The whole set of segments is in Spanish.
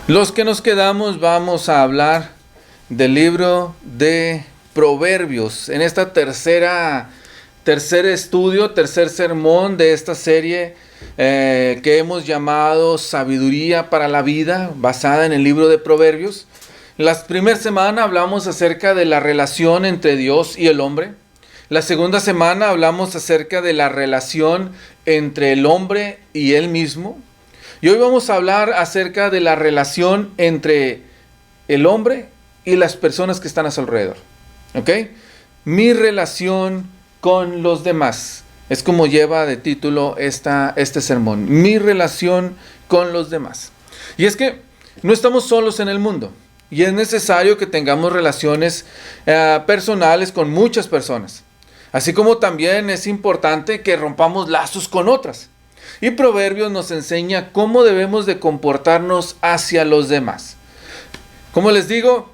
Los que nos quedamos vamos a hablar del libro de Proverbios. En esta tercer estudio, tercer sermón de esta serie que hemos llamado Sabiduría para la Vida, basada en el libro de Proverbios. La primera semana hablamos acerca de la relación entre Dios y el hombre. La segunda semana hablamos acerca de la relación entre el hombre y él mismo. Y hoy vamos a hablar acerca de la relación entre el hombre y las personas que están a su alrededor. ¿Ok? Mi relación con los demás. Es como lleva de título este sermón. Mi relación con los demás. Y es que no estamos solos en el mundo. Y es necesario que tengamos relaciones personales con muchas personas. Así como también es importante que rompamos lazos con otras. Y Proverbios nos enseña cómo debemos de comportarnos hacia los demás. Como les digo,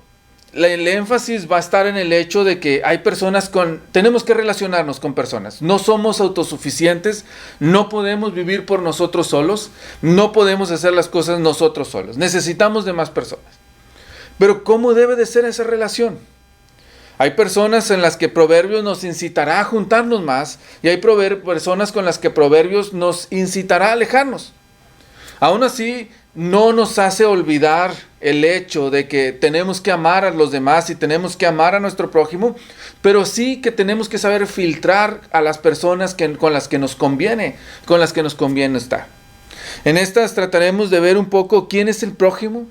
el énfasis va a estar en el hecho de que hay personas tenemos que relacionarnos con personas. No somos autosuficientes, no podemos vivir por nosotros solos, no podemos hacer las cosas nosotros solos. Necesitamos de más personas. Pero ¿cómo debe de ser esa relación? Hay personas en las que Proverbios nos incitará a juntarnos más y hay personas con las que Proverbios nos incitará a alejarnos. Aún así, no nos hace olvidar el hecho de que tenemos que amar a los demás y tenemos que amar a nuestro prójimo, pero sí que tenemos que saber filtrar a las personas con las que nos conviene estar. En estas trataremos de ver un poco quién es el prójimo.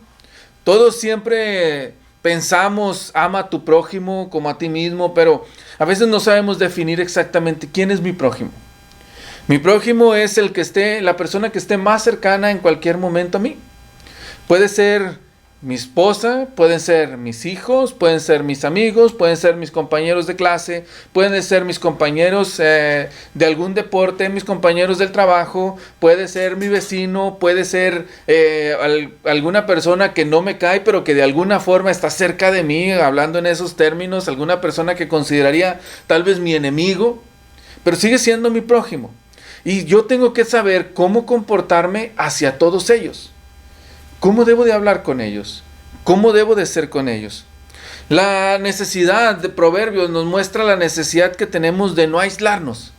Todos siempre pensamos, ama a tu prójimo como a ti mismo, pero a veces no sabemos definir exactamente quién es mi prójimo. Mi prójimo es la persona que esté más cercana en cualquier momento a mí. Puede ser mi esposa, pueden ser mis hijos, pueden ser mis amigos, pueden ser mis compañeros de clase, pueden ser mis compañeros de algún deporte, mis compañeros del trabajo, puede ser mi vecino, puede ser alguna persona que no me cae, pero que de alguna forma está cerca de mí, hablando en esos términos, alguna persona que consideraría tal vez mi enemigo, pero sigue siendo mi prójimo. Y yo tengo que saber cómo comportarme hacia todos ellos. ¿Cómo debo de hablar con ellos? ¿Cómo debo de ser con ellos? La necesidad de Proverbios nos muestra la necesidad que tenemos de no aislarnos,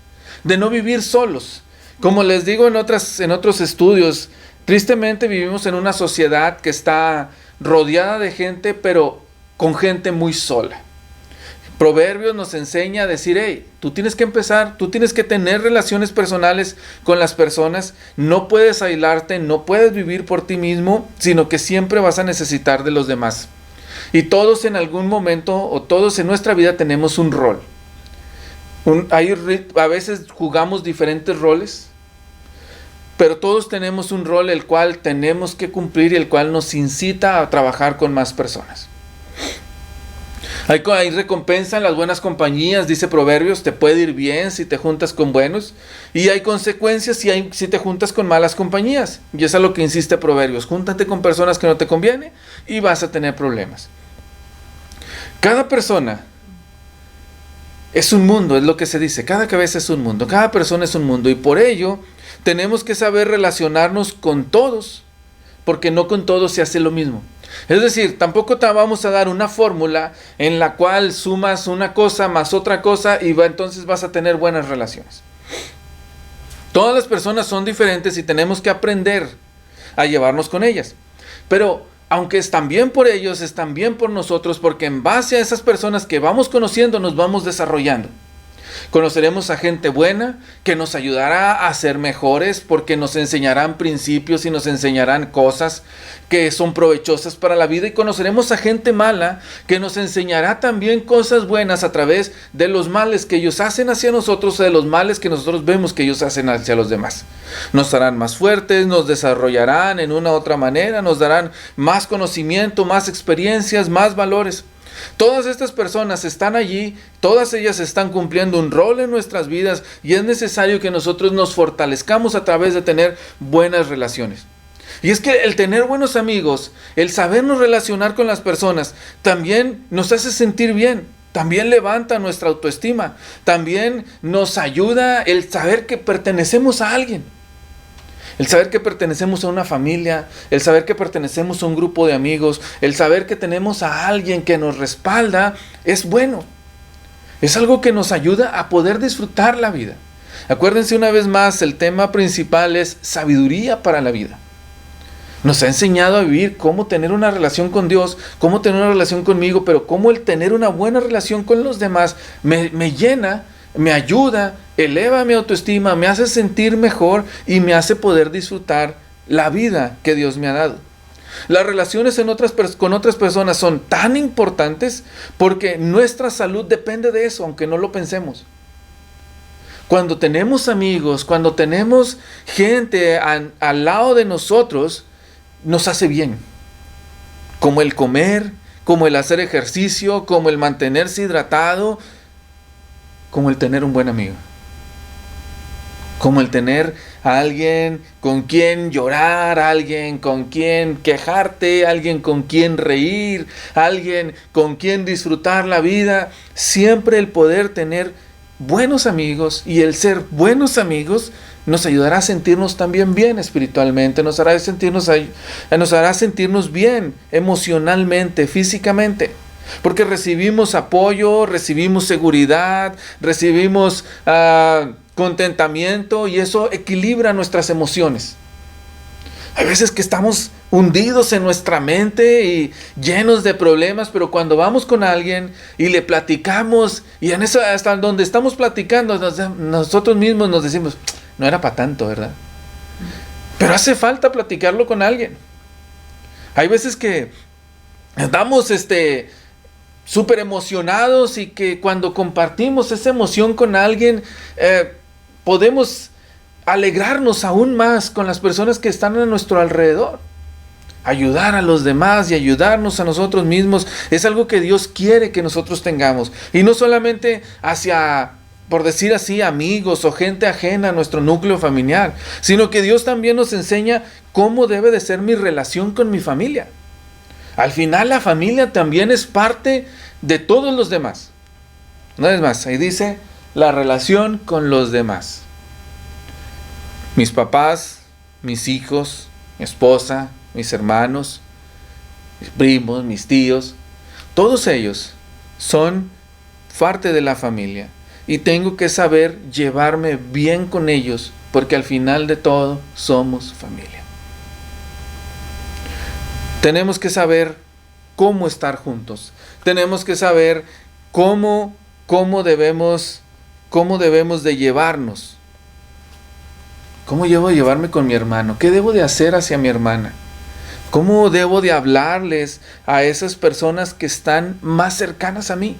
de no vivir solos. Como les digo en otros estudios, tristemente vivimos en una sociedad que está rodeada de gente, pero con gente muy sola. Proverbios nos enseña a decir, hey, tú tienes que tener relaciones personales con las personas, no puedes aislarte, no puedes vivir por ti mismo, sino que siempre vas a necesitar de los demás. Y todos en algún momento, o todos en nuestra vida tenemos un rol. A veces jugamos diferentes roles, pero todos tenemos un rol el cual tenemos que cumplir y el cual nos incita a trabajar con más personas. Hay recompensa en las buenas compañías, dice Proverbios, te puede ir bien si te juntas con buenos, y hay consecuencias si te juntas con malas compañías, y eso es lo que insiste Proverbios, júntate con personas que no te conviene y vas a tener problemas. Cada persona es un mundo, es lo que se dice, cada cabeza es un mundo, cada persona es un mundo, y por ello tenemos que saber relacionarnos con todos, porque no con todos se hace lo mismo. Es decir, tampoco te vamos a dar una fórmula en la cual sumas una cosa más otra cosa y entonces vas a tener buenas relaciones. Todas las personas son diferentes y tenemos que aprender a llevarnos con ellas. Pero aunque están bien por ellos, están bien por nosotros, porque en base a esas personas que vamos conociendo nos vamos desarrollando. Conoceremos a gente buena que nos ayudará a ser mejores porque nos enseñarán principios y nos enseñarán cosas que son provechosas para la vida, y conoceremos a gente mala que nos enseñará también cosas buenas a través de los males que ellos hacen hacia nosotros o de los males que nosotros vemos que ellos hacen hacia los demás. Nos harán más fuertes, nos desarrollarán en una u otra manera, nos darán más conocimiento, más experiencias, más valores. Todas estas personas están allí, todas ellas están cumpliendo un rol en nuestras vidas y es necesario que nosotros nos fortalezcamos a través de tener buenas relaciones. Y es que el tener buenos amigos, el sabernos relacionar con las personas, también nos hace sentir bien, también levanta nuestra autoestima, también nos ayuda el saber que pertenecemos a alguien. El saber que pertenecemos a una familia, el saber que pertenecemos a un grupo de amigos, el saber que tenemos a alguien que nos respalda, es bueno. Es algo que nos ayuda a poder disfrutar la vida. Acuérdense una vez más, el tema principal es sabiduría para la vida. Nos ha enseñado a vivir cómo tener una relación con Dios, cómo tener una relación conmigo, pero cómo el tener una buena relación con los demás me llena, me ayuda, eleva mi autoestima, me hace sentir mejor y me hace poder disfrutar la vida que Dios me ha dado. Las relaciones con otras personas son tan importantes porque nuestra salud depende de eso, aunque no lo pensemos. Cuando tenemos amigos, cuando tenemos gente al lado de nosotros, nos hace bien. Como el comer, como el hacer ejercicio, como el mantenerse hidratado, como el tener un buen amigo. Como el tener a alguien con quien llorar, alguien con quien quejarte, alguien con quien reír, alguien con quien disfrutar la vida. Siempre el poder tener buenos amigos y el ser buenos amigos nos ayudará a sentirnos también bien espiritualmente, nos hará sentirnos bien emocionalmente, físicamente. Porque recibimos apoyo, recibimos seguridad, recibimos contentamiento y eso equilibra nuestras emociones. Hay veces que estamos hundidos en nuestra mente y llenos de problemas, pero cuando vamos con alguien y le platicamos y en eso, hasta donde estamos platicando, nosotros mismos nos decimos, no era para tanto, ¿verdad? Pero hace falta platicarlo con alguien. Hay veces que estamos súper emocionados y que cuando compartimos esa emoción con alguien, podemos alegrarnos aún más con las personas que están a nuestro alrededor. Ayudar a los demás y ayudarnos a nosotros mismos es algo que Dios quiere que nosotros tengamos. Y no solamente hacia, por decir así, amigos o gente ajena a nuestro núcleo familiar, sino que Dios también nos enseña cómo debe de ser mi relación con mi familia. Al final la familia también es parte de todos los demás. Una vez más, ahí dice la relación con los demás. Mis papás, mis hijos, mi esposa, mis hermanos, mis primos, mis tíos, todos ellos son parte de la familia. Y tengo que saber llevarme bien con ellos, porque al final de todo somos familia. Tenemos que saber cómo estar juntos. Tenemos que saber cómo debemos de llevarnos. ¿Cómo debo de llevarme con mi hermano? ¿Qué debo de hacer hacia mi hermana? ¿Cómo debo de hablarles a esas personas que están más cercanas a mí?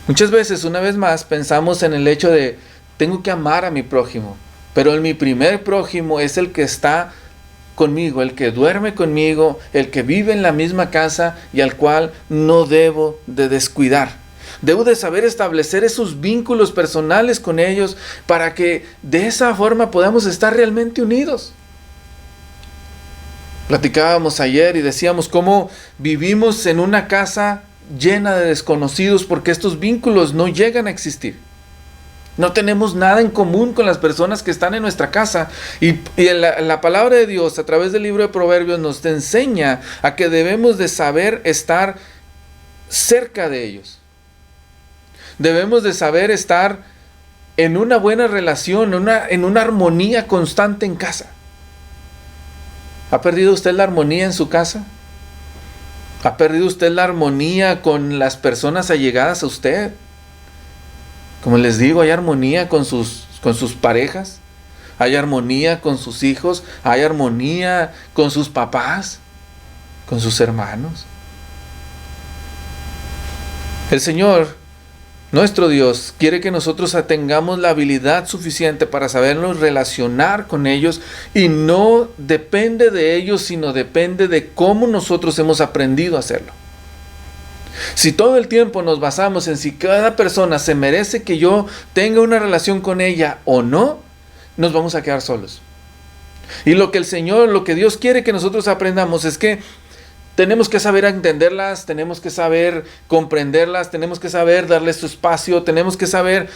Muchas veces, una vez más, pensamos en el hecho de tengo que amar a mi prójimo, pero mi primer prójimo es el que está conmigo, el que duerme conmigo, el que vive en la misma casa y al cual no debo de descuidar. Debo de saber establecer esos vínculos personales con ellos para que de esa forma podamos estar realmente unidos. Platicábamos ayer y decíamos cómo vivimos en una casa llena de desconocidos porque estos vínculos no llegan a existir. No tenemos nada en común con las personas que están en nuestra casa. Y la palabra de Dios a través del libro de Proverbios nos enseña a que debemos de saber estar cerca de ellos. Debemos de saber estar en una buena relación, en una armonía constante en casa. ¿Ha perdido usted la armonía en su casa? ¿Ha perdido usted la armonía con las personas allegadas a usted? Como les digo, hay armonía con sus parejas, hay armonía con sus hijos, hay armonía con sus papás, con sus hermanos. El Señor, nuestro Dios, quiere que nosotros tengamos la habilidad suficiente para sabernos relacionar con ellos y no depende de ellos, sino depende de cómo nosotros hemos aprendido a hacerlo. Si todo el tiempo nos basamos en si cada persona se merece que yo tenga una relación con ella o no, nos vamos a quedar solos. Y lo que Dios quiere que nosotros aprendamos es que tenemos que saber entenderlas, tenemos que saber comprenderlas, tenemos que saber darles su espacio, tenemos que saber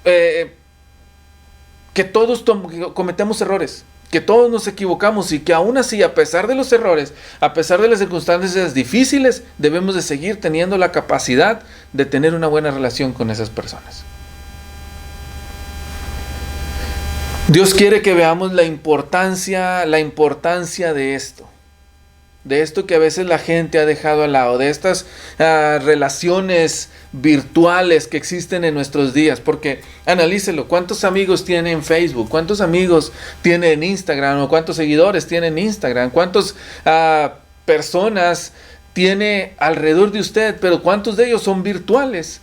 que todos cometemos errores. que todos nos equivocamos y que aún así, a pesar de los errores, a pesar de las circunstancias difíciles, debemos de seguir teniendo la capacidad de tener una buena relación con esas personas. Dios quiere que veamos la importancia de esto que a veces la gente ha dejado al lado, de estas relaciones virtuales que existen en nuestros días, porque analícelo, ¿cuántos amigos tiene en Facebook? ¿Cuántos amigos tiene en Instagram? ¿O cuántos seguidores tiene en Instagram? ¿Cuántas personas tiene alrededor de usted? Pero ¿cuántos de ellos son virtuales?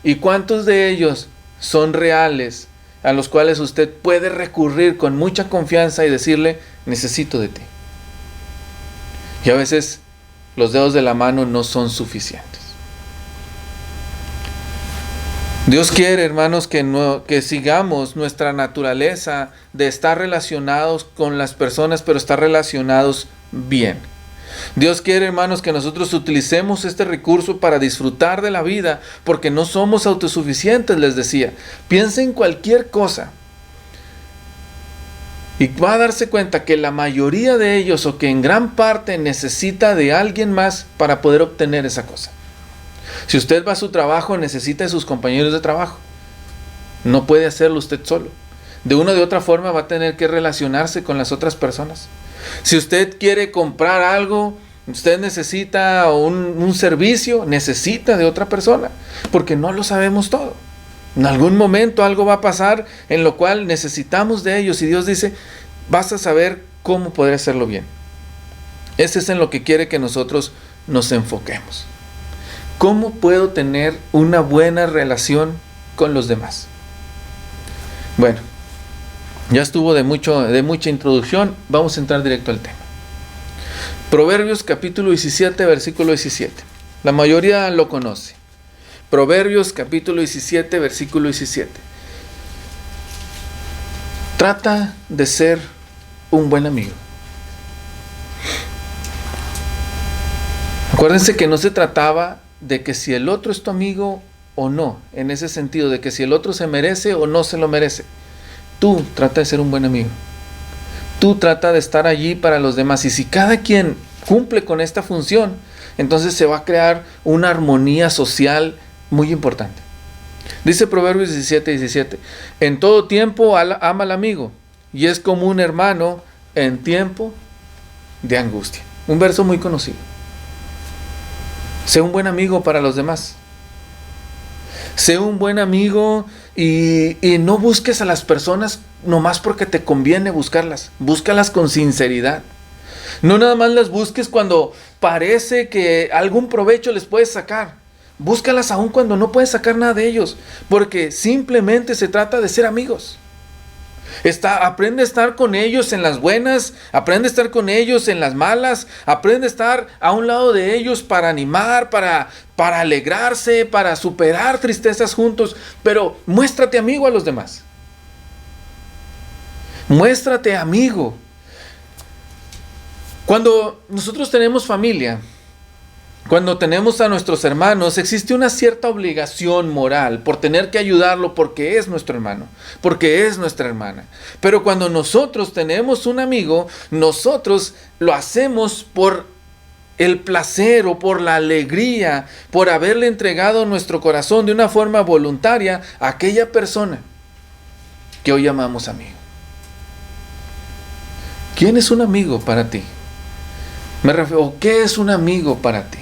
¿Y cuántos de ellos son reales, a los cuales usted puede recurrir con mucha confianza y decirle, necesito de ti? Y a veces los dedos de la mano no son suficientes. Dios quiere, hermanos, que sigamos nuestra naturaleza de estar relacionados con las personas, pero estar relacionados bien. Dios quiere, hermanos, que nosotros utilicemos este recurso para disfrutar de la vida, porque no somos autosuficientes, les decía. Piensa en cualquier cosa y va a darse cuenta que la mayoría de ellos, o que en gran parte, necesita de alguien más para poder obtener esa cosa. Si usted va a su trabajo, necesita de sus compañeros de trabajo. No puede hacerlo usted solo. De una u otra forma va a tener que relacionarse con las otras personas. Si usted quiere comprar algo, usted necesita un servicio, necesita de otra persona, porque no lo sabemos todo. En algún momento algo va a pasar en lo cual necesitamos de ellos, y Dios dice, vas a saber cómo poder hacerlo bien. Ese es en lo que quiere que nosotros nos enfoquemos. ¿Cómo puedo tener una buena relación con los demás? Bueno, ya estuvo de mucha introducción, vamos a entrar directo al tema. Proverbios capítulo 17, versículo 17. La mayoría lo conoce. Proverbios capítulo 17, versículo 17. Trata de ser un buen amigo. Acuérdense que no se trataba de que si el otro es tu amigo o no, en ese sentido de que si el otro se merece o no se lo merece. Tú trata de ser un buen amigo. Tú trata de estar allí para los demás. Y si cada quien cumple con esta función, entonces se va a crear una armonía social muy importante. Dice Proverbios 17, 17. En todo tiempo ama al amigo, y es como un hermano en tiempo de angustia. Un verso muy conocido. Sé un buen amigo para los demás. Sé un buen amigo y no busques a las personas nomás porque te conviene buscarlas. Búscalas con sinceridad. No nada más las busques cuando parece que algún provecho les puedes sacar. Búscalas aún cuando no puedes sacar nada de ellos, porque simplemente se trata de ser amigos. Aprende a estar con ellos en las buenas, aprende a estar con ellos en las malas, aprende a estar a un lado de ellos para animar, para alegrarse, para superar tristezas juntos, pero muéstrate amigo a los demás. Muéstrate amigo. Cuando nosotros tenemos familia, cuando tenemos a nuestros hermanos, existe una cierta obligación moral por tener que ayudarlo porque es nuestro hermano, porque es nuestra hermana. Pero cuando nosotros tenemos un amigo, nosotros lo hacemos por el placer o por la alegría, por haberle entregado nuestro corazón de una forma voluntaria a aquella persona que hoy llamamos amigo. ¿Quién es un amigo para ti? ¿Qué es un amigo para ti?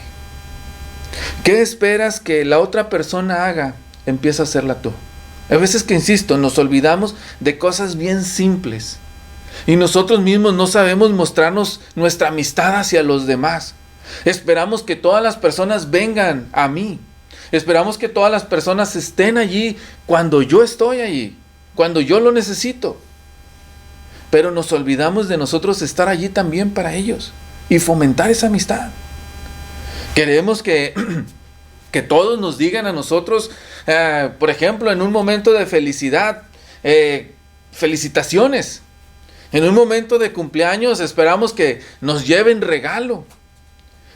¿Qué esperas que la otra persona haga? Empieza a hacerla tú. A veces que, insisto, nos olvidamos de cosas bien simples. Y nosotros mismos no sabemos mostrarnos nuestra amistad hacia los demás. Esperamos que todas las personas vengan a mí. Esperamos que todas las personas estén allí cuando yo estoy allí, cuando yo lo necesito. Pero nos olvidamos de nosotros estar allí también para ellos y fomentar esa amistad. Queremos que todos nos digan a nosotros, por ejemplo, en un momento de felicidad, felicitaciones. En un momento de cumpleaños esperamos que nos lleven regalo.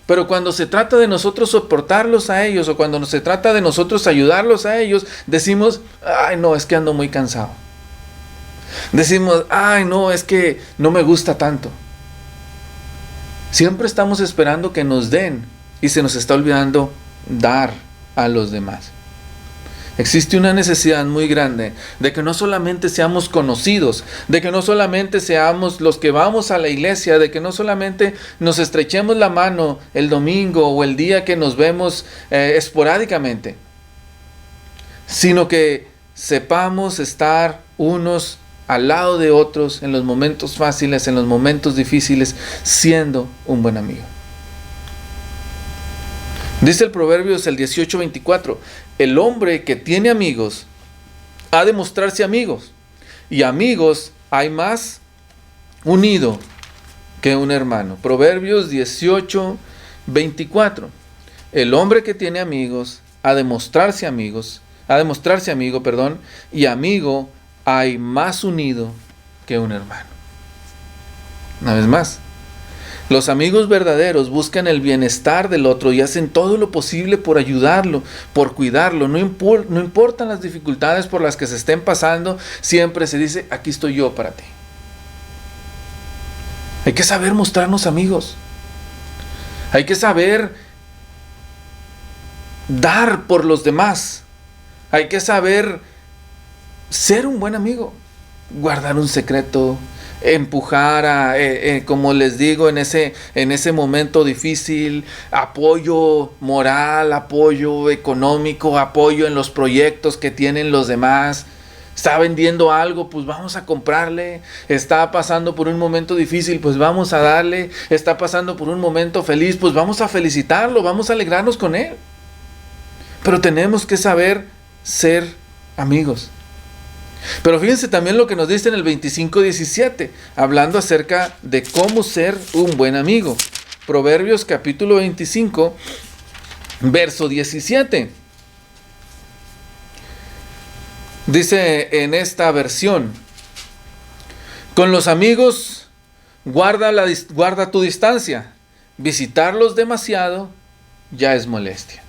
Pero cuando se trata de nosotros soportarlos a ellos, o cuando se trata de nosotros ayudarlos a ellos, decimos, ay no, es que ando muy cansado. Decimos, ay no, es que no me gusta tanto. Siempre estamos esperando que nos den y se nos está olvidando dar a los demás. Existe una necesidad muy grande de que no solamente seamos conocidos, de que no solamente seamos los que vamos a la iglesia, de que no solamente nos estrechemos la mano el domingo o el día que nos vemos esporádicamente, sino que sepamos estar unos al lado de otros en los momentos fáciles, en los momentos difíciles, siendo un buen amigo. Dice el Proverbios el 18:24, el hombre que tiene amigos ha de mostrarse amigos, y amigos hay más unido que un hermano. Proverbios 18:24, el hombre que tiene amigos ha de mostrarse amigo, y amigo hay más unido que un hermano. Una vez más, los amigos verdaderos buscan el bienestar del otro y hacen todo lo posible por ayudarlo, por cuidarlo. No importan las dificultades por las que se estén pasando, siempre se dice, aquí estoy yo para ti. Hay que saber mostrarnos amigos. Hay que saber dar por los demás. Hay que saber ser un buen amigo, guardar un secreto, empujar como les digo, en ese momento difícil, apoyo moral, apoyo económico, apoyo en los proyectos que tienen los demás. Está vendiendo algo, pues vamos a comprarle. Está pasando por un momento difícil, pues vamos a darle. Está pasando por un momento feliz, pues vamos a felicitarlo, vamos a alegrarnos con él. Pero tenemos que saber ser amigos. Pero fíjense también lo que nos dice en el 25:17, hablando acerca de cómo ser un buen amigo. Proverbios capítulo 25, verso 17. Dice en esta versión, con los amigos guarda tu distancia, visitarlos demasiado ya es molestia.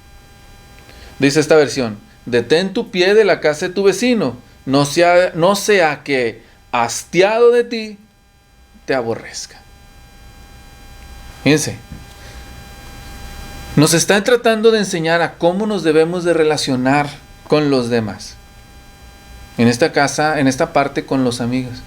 Dice esta versión, detén tu pie de la casa de tu vecino, no sea que, hastiado de ti, te aborrezca. Fíjense, nos están tratando de enseñar a cómo nos debemos de relacionar con los demás. En esta parte con los amigos.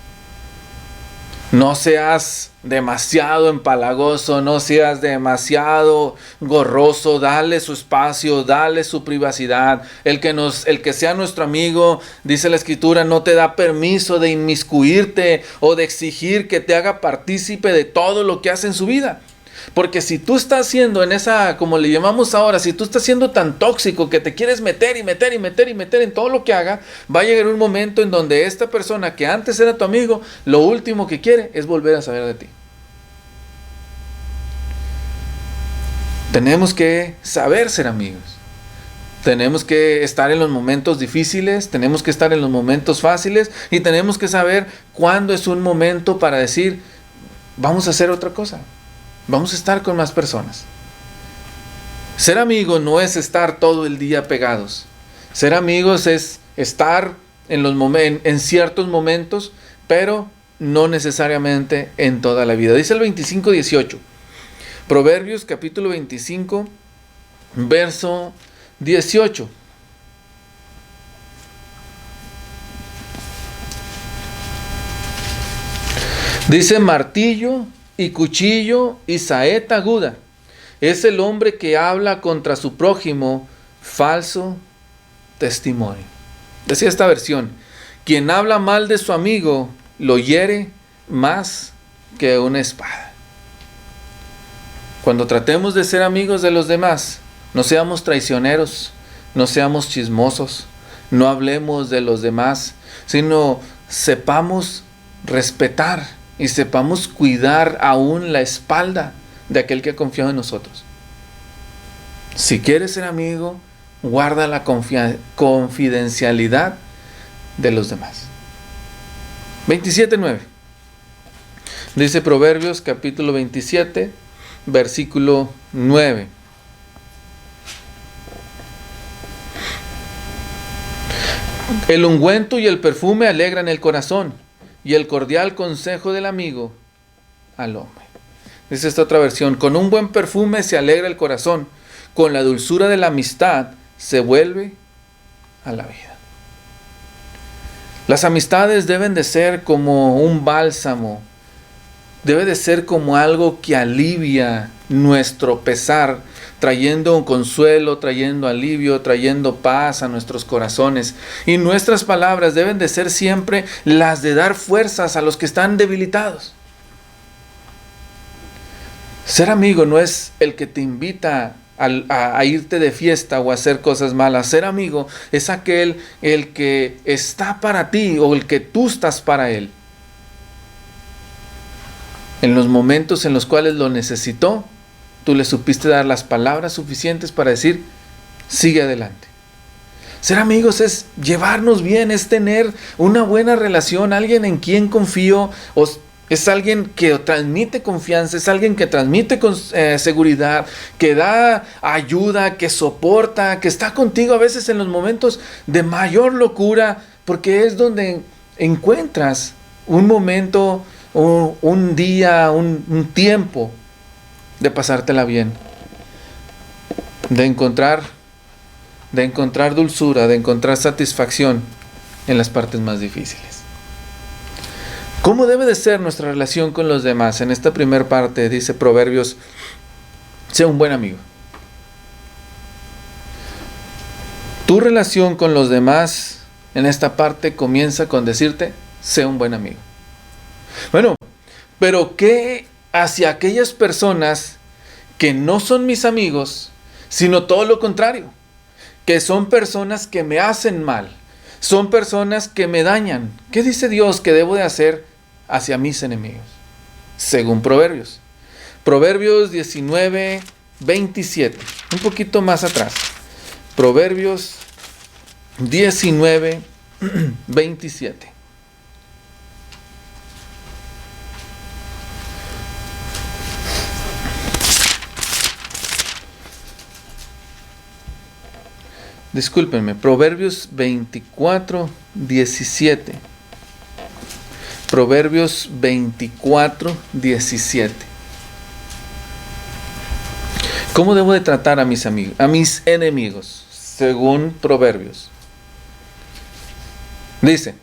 No seas demasiado empalagoso, no seas demasiado gorroso, dale su espacio, dale su privacidad. El que sea nuestro amigo, dice la Escritura, no te da permiso de inmiscuirte o de exigir que te haga partícipe de todo lo que hace en su vida. Porque si tú estás siendo en esa, como le llamamos ahora, si tú estás siendo tan tóxico que te quieres meter en todo lo que haga, va a llegar un momento en donde esta persona que antes era tu amigo, lo último que quiere es volver a saber de ti. Tenemos que saber ser amigos. Tenemos que estar en los momentos difíciles, tenemos que estar en los momentos fáciles y tenemos que saber cuándo es un momento para decir, vamos a hacer otra cosa. Vamos a estar con más personas. Ser amigo no es estar todo el día pegados. Ser amigos es estar en ciertos momentos, pero no necesariamente en toda la vida. Dice el 25:18. Proverbios capítulo 25, verso 18. Dice, martillo y cuchillo y saeta aguda es el hombre que habla contra su prójimo falso testimonio. Decía esta versión, quien habla mal de su amigo lo hiere más que una espada. Cuando tratemos de ser amigos de los demás, no seamos traicioneros, no seamos chismosos, no hablemos de los demás, sino sepamos respetar y sepamos cuidar aún la espalda de aquel que ha confiado en nosotros. Si quieres ser amigo, guarda la confidencialidad de los demás. 27:9. Dice Proverbios capítulo 27, versículo 9. El ungüento y el perfume alegran el corazón, y el cordial consejo del amigo al hombre. Dice esta otra versión: con un buen perfume se alegra el corazón, con la dulzura de la amistad se vuelve a la vida. Las amistades deben de ser como un bálsamo, debe de ser como algo que alivia nuestro pesar, trayendo un consuelo, trayendo alivio, trayendo paz a nuestros corazones. Y nuestras palabras deben de ser siempre las de dar fuerzas a los que están debilitados. Ser amigo no es el que te invita a irte de fiesta o a hacer cosas malas. Ser amigo es aquel el que está para ti o el que tú estás para él. En los momentos en los cuales lo necesitó, tú le supiste dar las palabras suficientes para decir, sigue adelante. Ser amigos es llevarnos bien, es tener una buena relación, alguien en quien confío, es alguien que transmite confianza, es alguien que transmite seguridad, que da ayuda, que soporta, que está contigo a veces en los momentos de mayor locura, porque es donde encuentras un momento, un día, un tiempo de pasártela bien, de encontrar dulzura, de encontrar satisfacción en las partes más difíciles. ¿Cómo debe de ser nuestra relación con los demás? En esta primera parte dice Proverbios, sea un buen amigo. Tu relación con los demás en esta parte comienza con decirte, sea un buen amigo. Bueno, pero ¿qué hacia aquellas personas que no son mis amigos, sino todo lo contrario? Que son personas que me hacen mal, son personas que me dañan. ¿Qué dice Dios que debo de hacer hacia mis enemigos? Según Proverbios. Proverbios 19, 27. Un poquito más atrás. Proverbios 19, 27. Discúlpenme, Proverbios 24, 17. Proverbios 24, 17. ¿Cómo debo de tratar a mis amigos, a mis enemigos? Según Proverbios. Dice,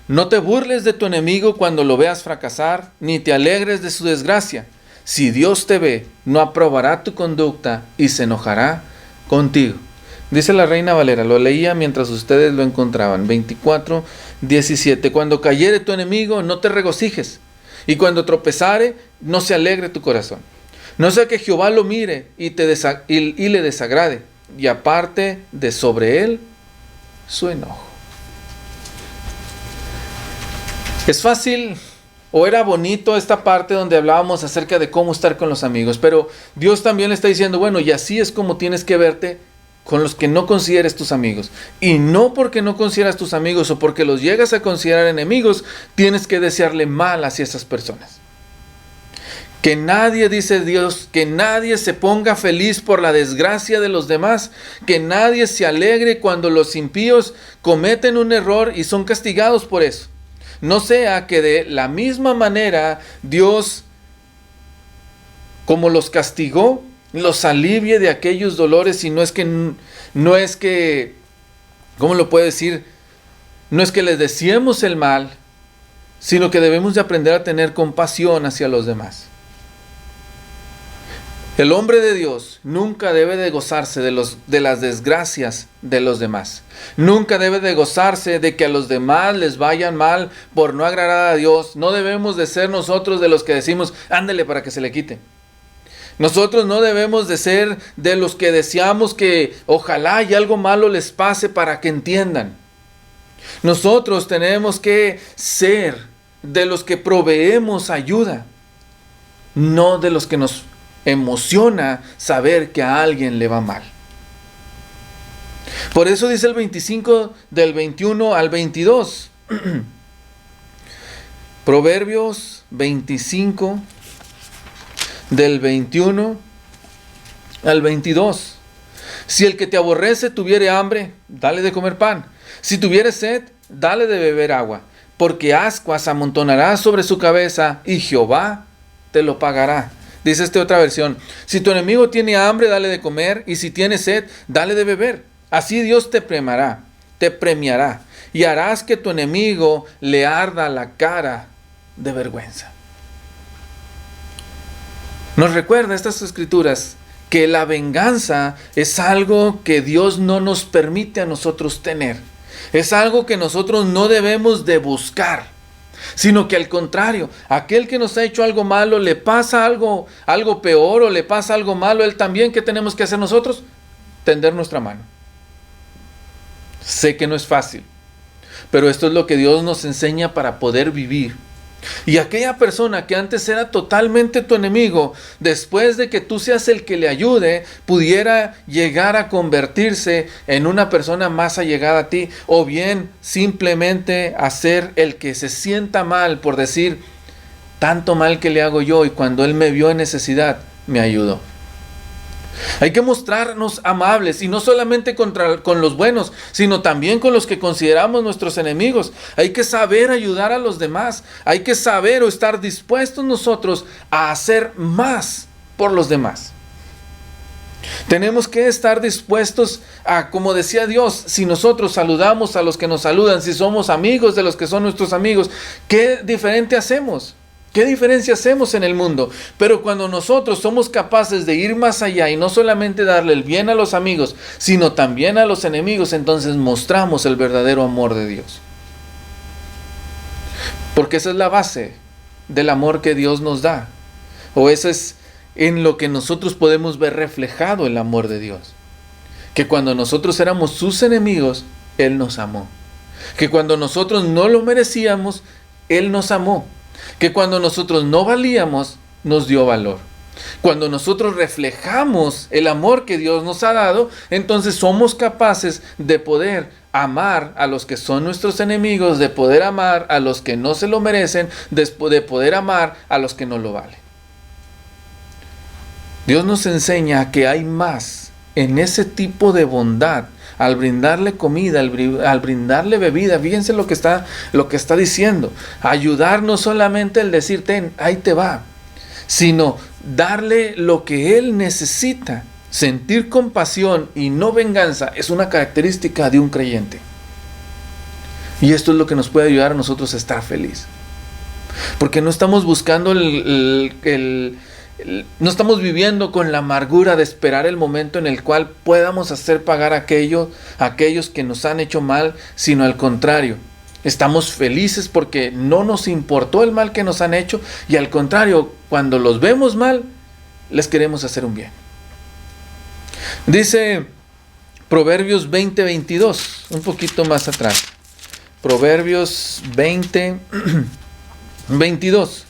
no te burles de tu enemigo cuando lo veas fracasar, ni te alegres de su desgracia. Si Dios te ve, no aprobará tu conducta y se enojará contigo. Dice la Reina Valera, lo leía mientras ustedes lo encontraban. 24, 17. Cuando cayere tu enemigo, no te regocijes. Y cuando tropezare, no se alegre tu corazón. No sea que Jehová lo mire y le desagrade, y aparte de sobre él su enojo. Es fácil, o era bonito esta parte donde hablábamos acerca de cómo estar con los amigos, pero Dios también le está diciendo, bueno, y así es como tienes que verte con los que no consideres tus amigos. Y no porque no consideras tus amigos o porque los llegas a considerar enemigos, tienes que desearle mal hacia esas personas. Que nadie, dice Dios, que nadie se ponga feliz por la desgracia de los demás, que nadie se alegre cuando los impíos cometen un error y son castigados por eso. No sea que de la misma manera Dios, como los castigó, los alivie de aquellos dolores, y no es que, ¿cómo lo puedo decir? No es que les deseemos el mal, sino que debemos de aprender a tener compasión hacia los demás. El hombre de Dios nunca debe de gozarse de las desgracias de los demás. Nunca debe de gozarse de que a los demás les vayan mal por no agradar a Dios. No debemos de ser nosotros de los que decimos, ándele para que se le quite. Nosotros no debemos de ser de los que deseamos que ojalá y algo malo les pase para que entiendan. Nosotros tenemos que ser de los que proveemos ayuda, no de los que nos emociona saber que a alguien le va mal. Por eso dice el 25 del 21 al 22. Proverbios 25 del 21 al 22. Si el que te aborrece tuviere hambre, dale de comer pan. Si tuviere sed, dale de beber agua. porque ascuas amontonarás sobre su cabeza y Jehová te lo pagará. Dice otra versión, si tu enemigo tiene hambre, dale de comer, y si tiene sed, dale de beber. Así Dios te premiará, y harás que tu enemigo le arda la cara de vergüenza. Nos recuerda estas escrituras que la venganza es algo que Dios no nos permite a nosotros tener. Es algo que nosotros no debemos de buscar, sino que al contrario, aquel que nos ha hecho algo malo, le pasa algo peor o le pasa algo malo, él también, ¿qué tenemos que hacer nosotros? Tender nuestra mano. Sé que no es fácil, pero esto es lo que Dios nos enseña para poder vivir. Y aquella persona que antes era totalmente tu enemigo, después de que tú seas el que le ayude, pudiera llegar a convertirse en una persona más allegada a ti, o bien simplemente hacer el que se sienta mal por decir, tanto mal que le hago yo, y cuando él me vio en necesidad, me ayudó. Hay que mostrarnos amables, y no solamente con los buenos, sino también con los que consideramos nuestros enemigos. Hay que saber ayudar a los demás. Hay que saber o estar dispuestos nosotros a hacer más por los demás. Tenemos que estar dispuestos a, como decía Dios, si nosotros saludamos a los que nos saludan, si somos amigos de los que son nuestros amigos, ¿qué diferente hacemos? ¿Qué diferencia hacemos en el mundo? Pero cuando nosotros somos capaces de ir más allá y no solamente darle el bien a los amigos, sino también a los enemigos, entonces mostramos el verdadero amor de Dios. Porque esa es la base del amor que Dios nos da. O eso es en lo que nosotros podemos ver reflejado el amor de Dios. Que cuando nosotros éramos sus enemigos, Él nos amó. Que cuando nosotros no lo merecíamos, Él nos amó. Que cuando nosotros no valíamos, nos dio valor. Cuando nosotros reflejamos el amor que Dios nos ha dado, entonces somos capaces de poder amar a los que son nuestros enemigos, de poder amar a los que no se lo merecen, de poder amar a los que no lo valen. Dios nos enseña que hay más en ese tipo de bondad. Al brindarle comida, al brindarle bebida, fíjense lo que está diciendo. Ayudar no solamente el decir, ten, ahí te va, sino darle lo que él necesita. Sentir compasión y no venganza es una característica de un creyente. Y esto es lo que nos puede ayudar a nosotros a estar feliz. Porque no estamos buscando no estamos viviendo con la amargura de esperar el momento en el cual podamos hacer pagar a aquellos que nos han hecho mal, sino al contrario. Estamos felices porque no nos importó el mal que nos han hecho, y al contrario, cuando los vemos mal, les queremos hacer un bien. Dice Proverbios 20:22, un poquito más atrás. Proverbios 20:22.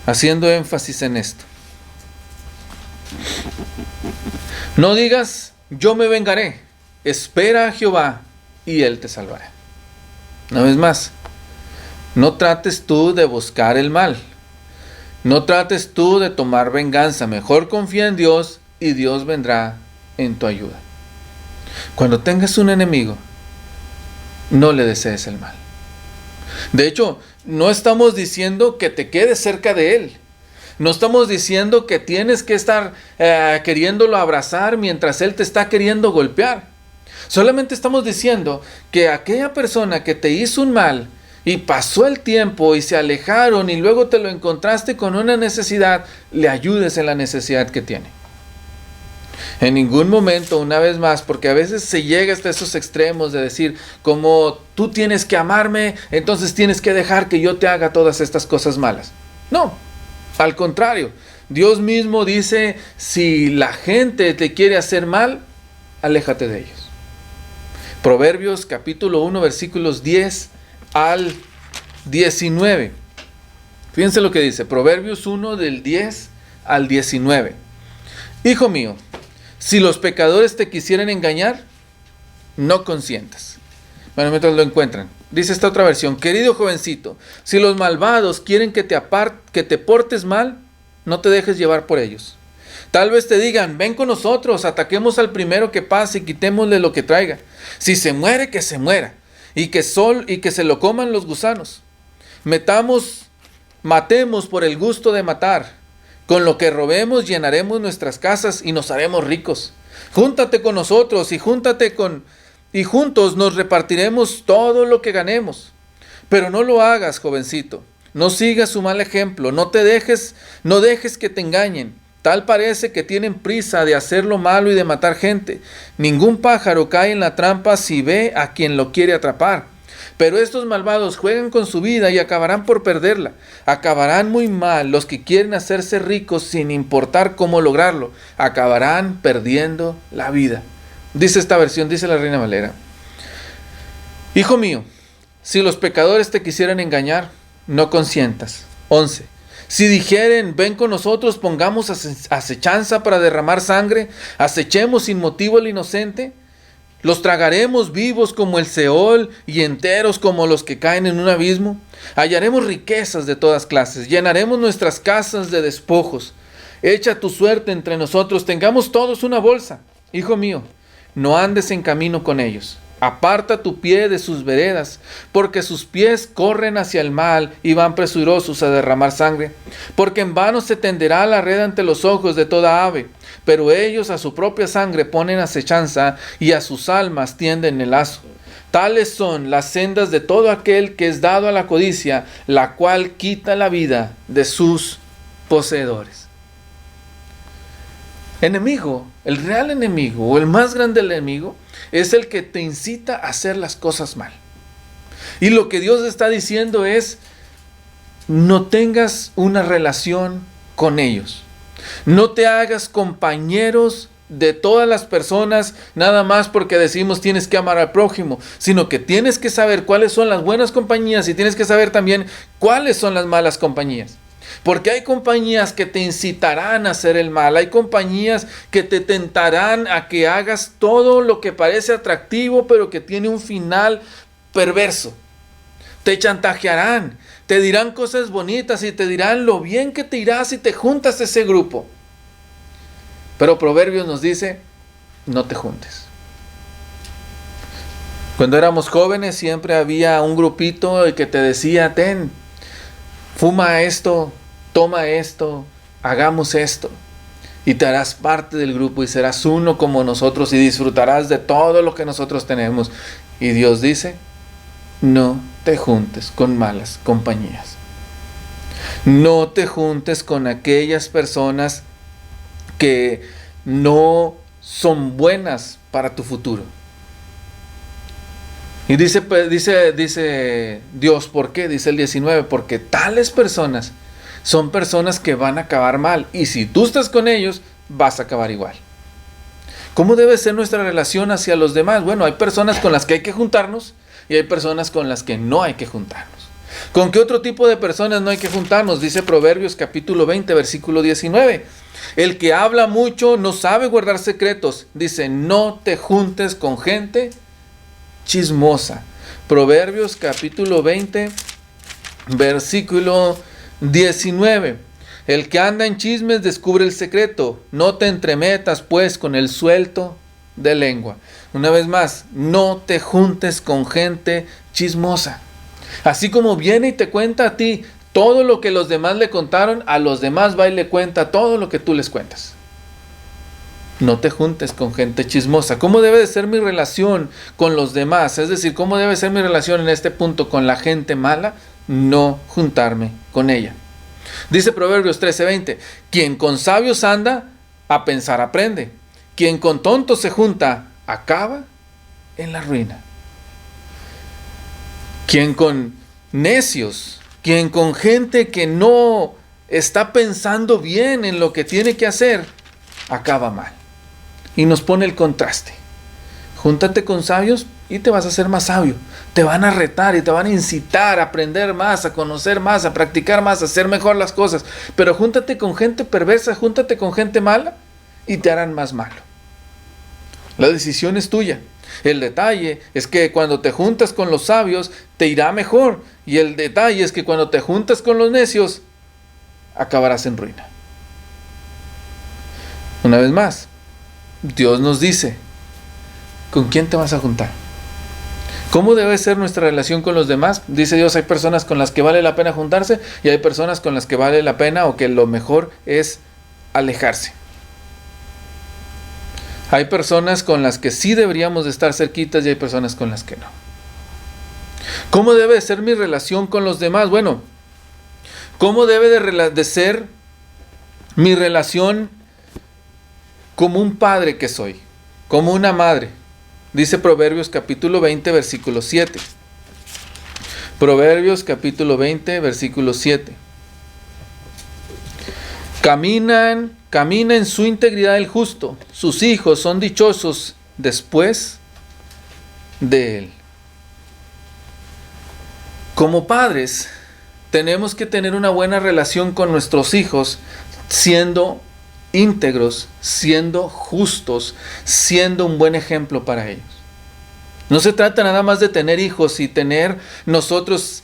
Haciendo énfasis en esto. No digas, yo me vengaré. Espera a Jehová y Él te salvará. Una vez más, no trates tú de buscar el mal. No trates tú de tomar venganza. Mejor confía en Dios y Dios vendrá en tu ayuda. Cuando tengas un enemigo, no le desees el mal. De hecho, no estamos diciendo que te quedes cerca de él. No estamos diciendo que tienes que estar queriéndolo abrazar mientras él te está queriendo golpear. Solamente estamos diciendo que aquella persona que te hizo un mal y pasó el tiempo y se alejaron y luego te lo encontraste con una necesidad, le ayudes en la necesidad que tiene. En ningún momento, una vez más, porque a veces se llega hasta esos extremos de decir, como tú tienes que amarme, entonces tienes que dejar que yo te haga todas estas cosas malas. No, al contrario, Dios mismo dice, si la gente te quiere hacer mal, aléjate de ellos. Proverbios capítulo 1, versículos 10 al 19. Fíjense lo que dice, Proverbios 1 del 10 al 19. Hijo mío, si los pecadores te quisieren engañar, no consientas. Bueno, mientras lo encuentran. Dice esta otra versión, querido jovencito, si los malvados quieren que te portes mal, no te dejes llevar por ellos. Tal vez te digan, ven con nosotros, ataquemos al primero que pase y quitémosle lo que traiga. Si se muere, que se muera. y que se lo coman los gusanos. Matemos por el gusto de matar. Con lo que robemos llenaremos nuestras casas y nos haremos ricos. Júntate con nosotros y juntos nos repartiremos todo lo que ganemos. Pero no lo hagas, jovencito. No sigas su mal ejemplo. No dejes que te engañen. Tal parece que tienen prisa de hacer lo malo y de matar gente. Ningún pájaro cae en la trampa si ve a quien lo quiere atrapar. Pero estos malvados juegan con su vida y acabarán por perderla. Acabarán muy mal los que quieren hacerse ricos sin importar cómo lograrlo. Acabarán perdiendo la vida. Dice esta versión, dice la Reina Valera. Hijo mío, si los pecadores te quisieran engañar, no consientas. 11. Si dijeren, ven con nosotros, pongamos acechanza para derramar sangre, acechemos sin motivo al inocente, los tragaremos vivos como el Seol y enteros como los que caen en un abismo. Hallaremos riquezas de todas clases, llenaremos nuestras casas de despojos. Echa tu suerte entre nosotros, tengamos todos una bolsa. Hijo mío, no andes en camino con ellos. Aparta tu pie de sus veredas, porque sus pies corren hacia el mal y van presurosos a derramar sangre. Porque en vano se tenderá la red ante los ojos de toda ave, pero ellos a su propia sangre ponen acechanza y a sus almas tienden el lazo. Tales son las sendas de todo aquel que es dado a la codicia, la cual quita la vida de sus poseedores. Enemigo, el real enemigo o el más grande enemigo es el que te incita a hacer las cosas mal. Y lo que Dios está diciendo es, no tengas una relación con ellos. No te hagas compañeros de todas las personas nada más porque decimos tienes que amar al prójimo, sino que tienes que saber cuáles son las buenas compañías y tienes que saber también cuáles son las malas compañías. Porque hay compañías que te incitarán a hacer el mal, hay compañías que te tentarán a que hagas todo lo que parece atractivo, pero que tiene un final perverso. Te chantajearán, te dirán cosas bonitas y te dirán lo bien que te irá si te juntas a ese grupo. Pero Proverbios nos dice, no te juntes. Cuando éramos jóvenes siempre había un grupito que te decía, fuma esto, toma esto, hagamos esto. Y te harás parte del grupo y serás uno como nosotros y disfrutarás de todo lo que nosotros tenemos. Y Dios dice, no te juntes con malas compañías. No te juntes con aquellas personas que no son buenas para tu futuro. Y dice Dios, ¿por qué? Dice el 19, porque tales personas son personas que van a acabar mal. Y si tú estás con ellos, vas a acabar igual. ¿Cómo debe ser nuestra relación hacia los demás? Bueno, hay personas con las que hay que juntarnos y hay personas con las que no hay que juntarnos. ¿Con qué otro tipo de personas no hay que juntarnos? Dice Proverbios capítulo 20, versículo 19. El que habla mucho no sabe guardar secretos. Dice, no te juntes con gente chismosa. Proverbios capítulo 20, versículo 19. El que anda en chismes descubre el secreto. No te entremetas pues con el suelto de lengua. Una vez más, no te juntes con gente chismosa. Así como viene y te cuenta a ti todo lo que los demás le contaron, a los demás va y le cuenta todo lo que tú les cuentas. No te juntes con gente chismosa. ¿Cómo debe de ser mi relación con los demás? Es decir, ¿cómo debe ser mi relación en este punto con la gente mala? No juntarme con ella. Dice Proverbios 13:20, quien con sabios anda, a pensar aprende. Quien con tontos se junta, acaba en la ruina. Quien con necios, quien con gente que no está pensando bien en lo que tiene que hacer, acaba mal. Y nos pone el contraste. Júntate con sabios y te vas a hacer más sabio. Te van a retar y te van a incitar a aprender más, a conocer más, a practicar más, a hacer mejor las cosas. Pero júntate con gente perversa, júntate con gente mala y te harán más malo. La decisión es tuya. El detalle es que cuando te juntas con los sabios te irá mejor. Y el detalle es que cuando te juntas con los necios acabarás en ruina. Una vez más, Dios nos dice, ¿con quién te vas a juntar? ¿Cómo debe ser nuestra relación con los demás? Dice Dios, hay personas con las que vale la pena juntarse y hay personas con las que vale la pena o que lo mejor es alejarse. Hay personas con las que sí deberíamos de estar cerquitas y hay personas con las que no. ¿Cómo debe de ser mi relación con los demás? Bueno, ¿cómo debe de ser mi relación como un padre que soy? Como una madre. Dice Proverbios capítulo 20, versículo 7. Proverbios capítulo 20, versículo 7. Camina en su integridad el justo. Sus hijos son dichosos después de él. Como padres, tenemos que tener una buena relación con nuestros hijos, siendo íntegros, siendo justos, siendo un buen ejemplo para ellos. No se trata nada más de tener hijos y tener nosotros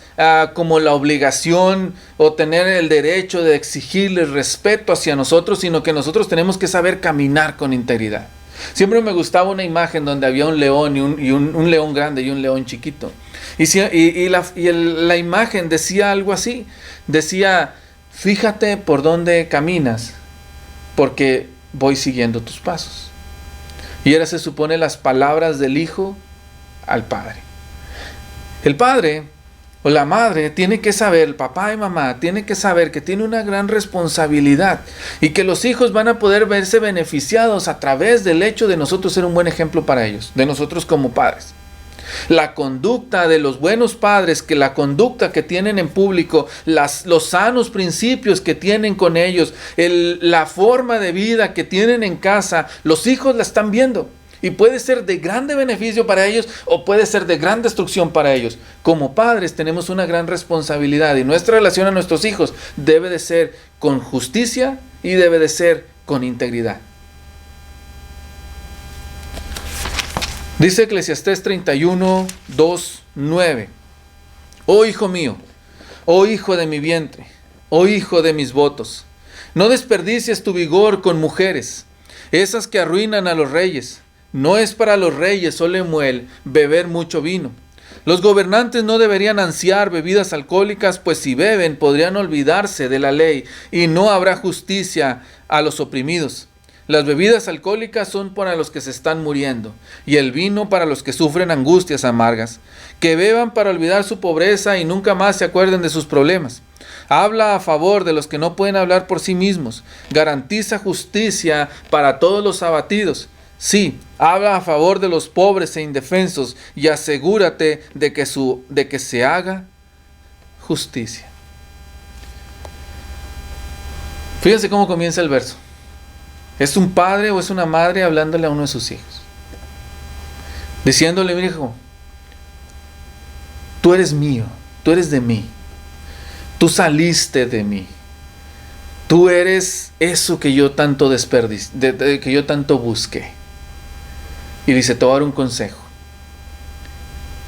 como la obligación o tener el derecho de exigirles respeto hacia nosotros, sino que nosotros tenemos que saber caminar con integridad. Siempre me gustaba una imagen donde había un león y un león grande y un león chiquito. Y la imagen decía algo así. Decía, fíjate por dónde caminas, porque voy siguiendo tus pasos. Y ahora se supone las palabras del hijo al padre. El padre o la madre tiene que saber, el papá y mamá tiene que saber que tiene una gran responsabilidad y que los hijos van a poder verse beneficiados a través del hecho de nosotros ser un buen ejemplo para ellos, de nosotros como padres. La conducta de los buenos padres, que la conducta que tienen en público, los sanos principios que tienen con ellos, la forma de vida que tienen en casa, los hijos la están viendo. Y puede ser de grande beneficio para ellos o puede ser de gran destrucción para ellos. Como padres tenemos una gran responsabilidad y nuestra relación a nuestros hijos debe de ser con justicia y debe de ser con integridad. Dice Eclesiastés 31, 2, 9. Oh hijo mío, oh hijo de mi vientre, oh hijo de mis votos, no desperdicies tu vigor con mujeres, esas que arruinan a los reyes. No es para los reyes, oh Lemuel, beber mucho vino. Los gobernantes no deberían ansiar bebidas alcohólicas, pues si beben podrían olvidarse de la ley y no habrá justicia a los oprimidos. Las bebidas alcohólicas son para los que se están muriendo y el vino para los que sufren angustias amargas. Que beban para olvidar su pobreza y nunca más se acuerden de sus problemas. Habla a favor de los que no pueden hablar por sí mismos. Garantiza justicia para todos los abatidos. Sí, habla a favor de los pobres e indefensos y asegúrate de que se haga justicia. Fíjense cómo comienza el verso. Es un padre o es una madre hablándole a uno de sus hijos. Diciéndole, mi hijo, tú eres mío, tú eres de mí. Tú saliste de mí. Tú eres eso que yo tanto que yo tanto busqué. Y dice, te voy a dar un consejo.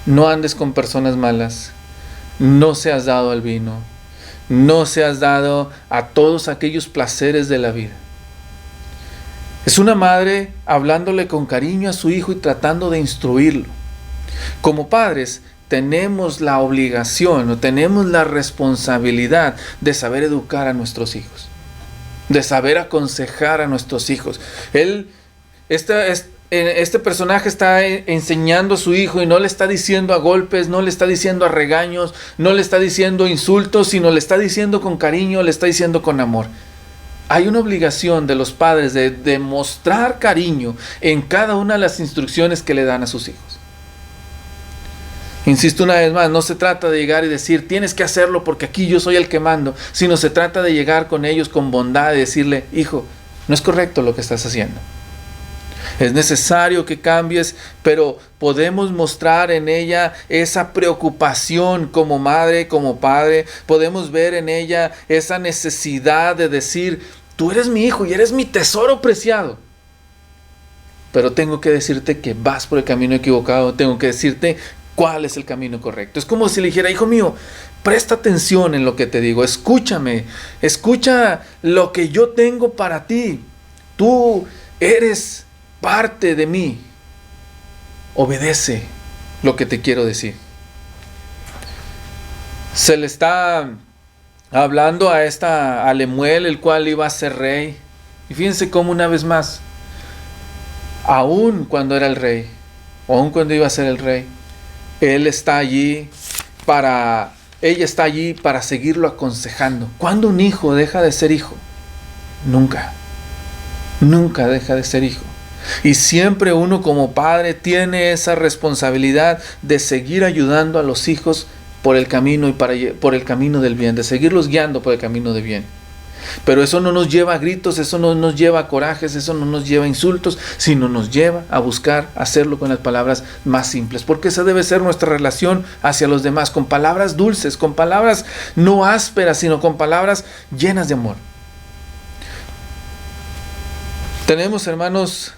No andes con personas malas. No seas dado al vino. No seas dado a todos aquellos placeres de la vida. Es una madre hablándole con cariño a su hijo y tratando de instruirlo. Como padres, tenemos la obligación o tenemos la responsabilidad de saber educar a nuestros hijos. De saber aconsejar a nuestros hijos. Este personaje está enseñando a su hijo y no le está diciendo a golpes, no le está diciendo a regaños, no le está diciendo insultos, sino le está diciendo con cariño, le está diciendo con amor. Hay una obligación de los padres de demostrar cariño en cada una de las instrucciones que le dan a sus hijos. Insisto una vez más, no se trata de llegar y decir, tienes que hacerlo porque aquí yo soy el que mando, sino se trata de llegar con ellos con bondad y decirle, hijo, no es correcto lo que estás haciendo. Es necesario que cambies, pero podemos mostrar en ella esa preocupación como madre, como padre. Podemos ver en ella esa necesidad de decir, tú eres mi hijo y eres mi tesoro preciado. Pero tengo que decirte que vas por el camino equivocado. Tengo que decirte cuál es el camino correcto. Es como si le dijera, hijo mío, presta atención en lo que te digo. Escúchame. Escucha lo que yo tengo para ti. Tú eres parte de mí. Obedece lo que te quiero decir. Se le está hablando a Lemuel, el cual iba a ser rey. Y fíjense cómo una vez más, aún cuando era el rey, aún cuando iba a ser el rey, ella está allí para seguirlo aconsejando. ¿Cuándo un hijo deja de ser hijo? Nunca. Nunca deja de ser hijo. Y siempre uno como padre tiene esa responsabilidad de seguir ayudando a los hijos por el camino por el camino del bien, de seguirlos guiando por el camino del bien. Pero eso no nos lleva a gritos, eso no nos lleva a corajes, eso no nos lleva a insultos, sino nos lleva a buscar hacerlo con las palabras más simples, porque esa debe ser nuestra relación hacia los demás, con palabras dulces, con palabras no ásperas, sino con palabras llenas de amor. Tenemos, hermanos,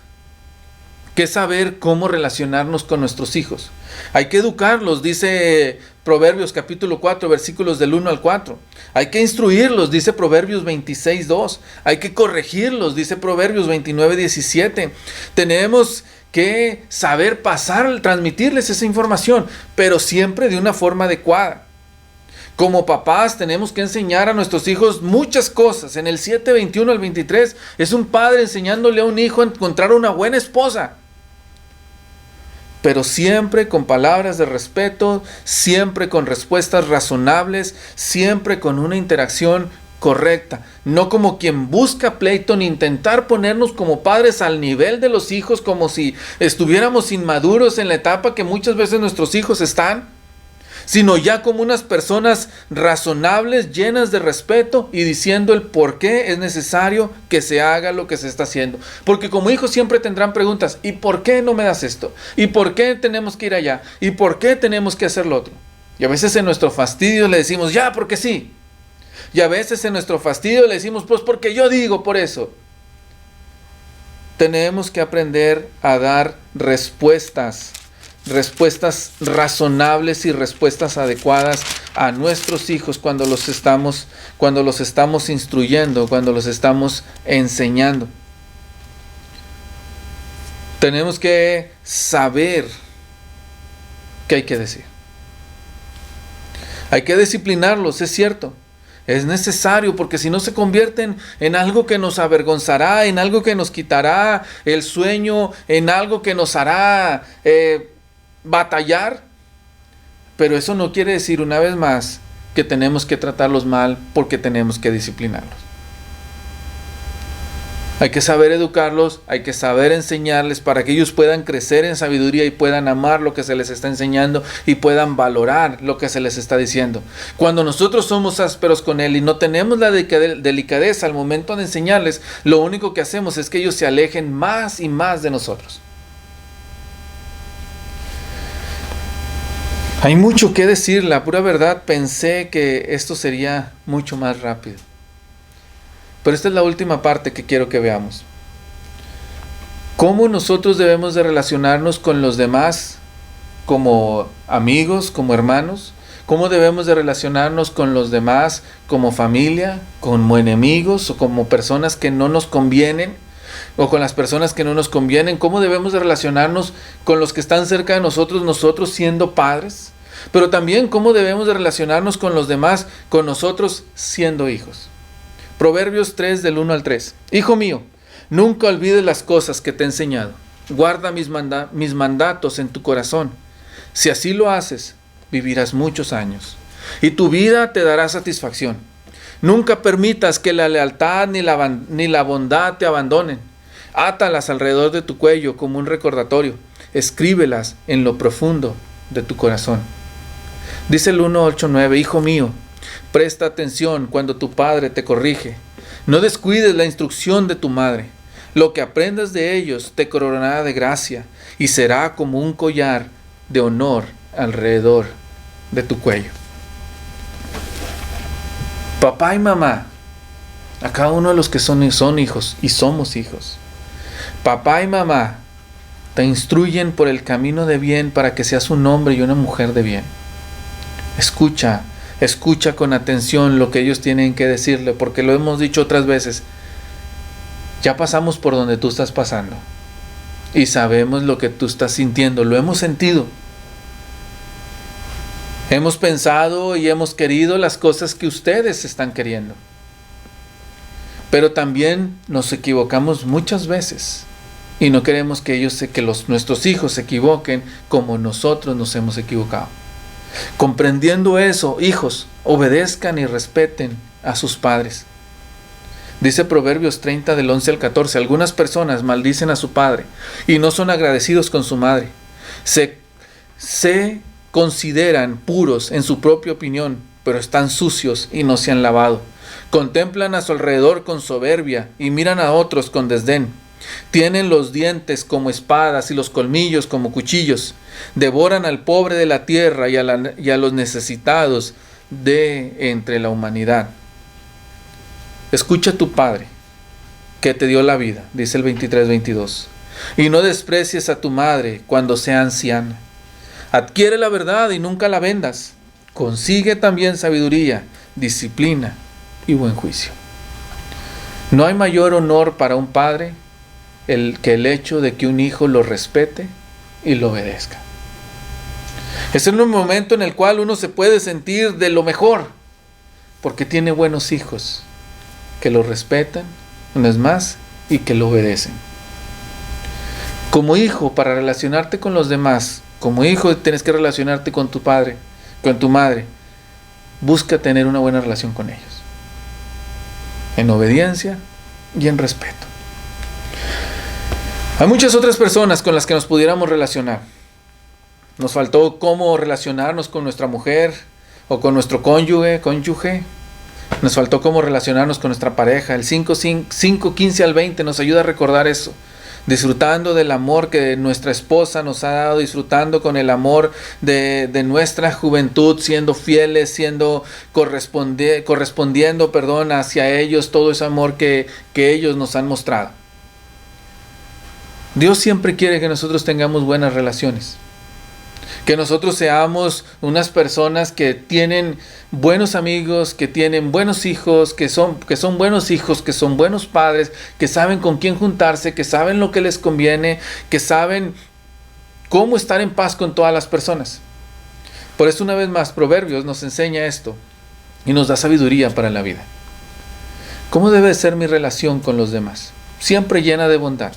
que saber cómo relacionarnos con nuestros hijos. Hay que educarlos, dice Proverbios capítulo 4, versículos del 1 al 4. Hay que instruirlos, dice Proverbios 26, 2. Hay que corregirlos, dice Proverbios 29, 17. Tenemos que saber transmitirles esa información, pero siempre de una forma adecuada. Como papás tenemos que enseñar a nuestros hijos muchas cosas. En el 7, 21 al 23 es un padre enseñándole a un hijo a encontrar una buena esposa. Pero siempre con palabras de respeto, siempre con respuestas razonables, siempre con una interacción correcta. No como quien busca pleito, ni intentar ponernos como padres al nivel de los hijos, como si estuviéramos inmaduros en la etapa que muchas veces nuestros hijos están, sino ya como unas personas razonables, llenas de respeto y diciendo el por qué es necesario que se haga lo que se está haciendo. Porque como hijos siempre tendrán preguntas: ¿y por qué no me das esto? ¿Y por qué tenemos que ir allá? ¿Y por qué tenemos que hacer lo otro? Y a veces en nuestro fastidio le decimos: ya, porque sí. Y a veces en nuestro fastidio le decimos: pues porque yo digo por eso. Tenemos que aprender a dar respuestas razonables y respuestas adecuadas a nuestros hijos cuando los estamos instruyendo, cuando los estamos enseñando. Tenemos que saber qué hay que decir. Hay que disciplinarlos, es cierto. Es necesario, porque si no se convierten en algo que nos avergonzará, en algo que nos quitará el sueño, en algo que nos hará batallar. Pero eso no quiere decir, una vez más, que tenemos que tratarlos mal porque tenemos que disciplinarlos. Hay que saber educarlos, hay que saber enseñarles para que ellos puedan crecer en sabiduría y puedan amar lo que se les está enseñando y puedan valorar lo que se les está diciendo. Cuando nosotros somos ásperos con él y no tenemos la delicadeza al momento de enseñarles, lo único que hacemos es que ellos se alejen más y más de nosotros. Hay mucho que decir, la pura verdad, pensé que esto sería mucho más rápido. Pero esta es la última parte que quiero que veamos. ¿Cómo nosotros debemos de relacionarnos con los demás como amigos, como hermanos? ¿Cómo debemos de relacionarnos con los demás como familia, como enemigos o como personas que no nos convienen? O con las personas que no nos convienen. ¿Cómo debemos de relacionarnos con los que están cerca de nosotros siendo padres? Pero también cómo debemos de relacionarnos con los demás, con nosotros siendo hijos. Proverbios 3 del 1 al 3. Hijo mío, nunca olvides las cosas que te he enseñado. Guarda mis mandatos en tu corazón. Si así lo haces, vivirás muchos años y tu vida te dará satisfacción. Nunca permitas que la lealtad ni la bondad te abandonen. Átalas alrededor de tu cuello como un recordatorio. Escríbelas en lo profundo de tu corazón. Dice el 1:8-9, hijo mío, presta atención cuando tu padre te corrige. No descuides la instrucción de tu madre. Lo que aprendas de ellos te coronará de gracia y será como un collar de honor alrededor de tu cuello. Papá y mamá, a cada uno de los que son hijos y somos hijos, papá y mamá te instruyen por el camino de bien para que seas un hombre y una mujer de bien. Escucha con atención lo que ellos tienen que decirle, porque lo hemos dicho otras veces. Ya pasamos por donde tú estás pasando y sabemos lo que tú estás sintiendo, lo hemos sentido. Hemos pensado y hemos querido las cosas que ustedes están queriendo. Pero también nos equivocamos muchas veces. Y no queremos que nuestros hijos se equivoquen como nosotros nos hemos equivocado. Comprendiendo eso, hijos, obedezcan y respeten a sus padres. Dice Proverbios 30 del 11 al 14, algunas personas maldicen a su padre y no son agradecidos con su madre. Se consideran puros en su propia opinión, pero están sucios y no se han lavado. Contemplan a su alrededor con soberbia y miran a otros con desdén. Tienen los dientes como espadas y los colmillos como cuchillos. Devoran al pobre de la tierra y a los necesitados de entre la humanidad. Escucha a tu Padre, que te dio la vida, dice el 23-22. Y no desprecies a tu madre cuando sea anciana. Adquiere la verdad y nunca la vendas. Consigue también sabiduría, disciplina y buen juicio. No hay mayor honor para un padre que el hecho de que un hijo lo respete y lo obedezca. Es en un momento en el cual uno se puede sentir de lo mejor, porque tiene buenos hijos que lo respetan, no es más, y que lo obedecen. Como hijo, para relacionarte con los demás, como hijo tienes que relacionarte con tu padre, con tu madre. Busca tener una buena relación con ellos, en obediencia y en respeto. Hay muchas otras personas con las que nos pudiéramos relacionar. Nos faltó cómo relacionarnos con nuestra mujer o con nuestro cónyuge. Nos faltó cómo relacionarnos con nuestra pareja. El 5:15 al 20 nos ayuda a recordar eso. Disfrutando del amor que nuestra esposa nos ha dado, disfrutando con el amor de nuestra juventud, siendo fieles, correspondiendo hacia ellos todo ese amor que ellos nos han mostrado. Dios siempre quiere que nosotros tengamos buenas relaciones. Que nosotros seamos unas personas que tienen buenos amigos, que tienen buenos hijos, que son buenos hijos, que son buenos padres, que saben con quién juntarse, que saben lo que les conviene, que saben cómo estar en paz con todas las personas. Por eso, una vez más, Proverbios nos enseña esto y nos da sabiduría para la vida. ¿Cómo debe ser mi relación con los demás? Siempre llena de bondad.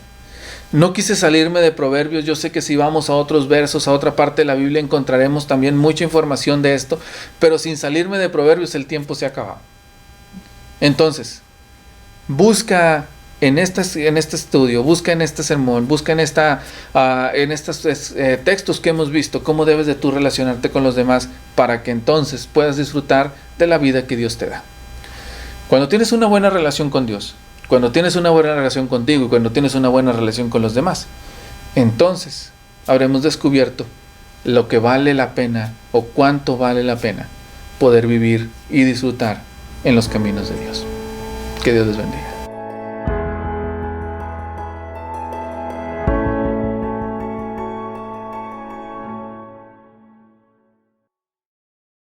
No quise salirme de Proverbios. Yo sé que si vamos a otros versos, a otra parte de la Biblia, encontraremos también mucha información de esto, pero sin salirme de Proverbios el tiempo se ha acabado. Entonces, busca en este estudio, busca en este sermón, busca en estos textos que hemos visto, cómo debes de tú relacionarte con los demás para que entonces puedas disfrutar de la vida que Dios te da. Cuando tienes una buena relación con Dios, cuando tienes una buena relación contigo y cuando tienes una buena relación con los demás, entonces habremos descubierto lo que vale la pena o cuánto vale la pena poder vivir y disfrutar en los caminos de Dios. Que Dios les bendiga.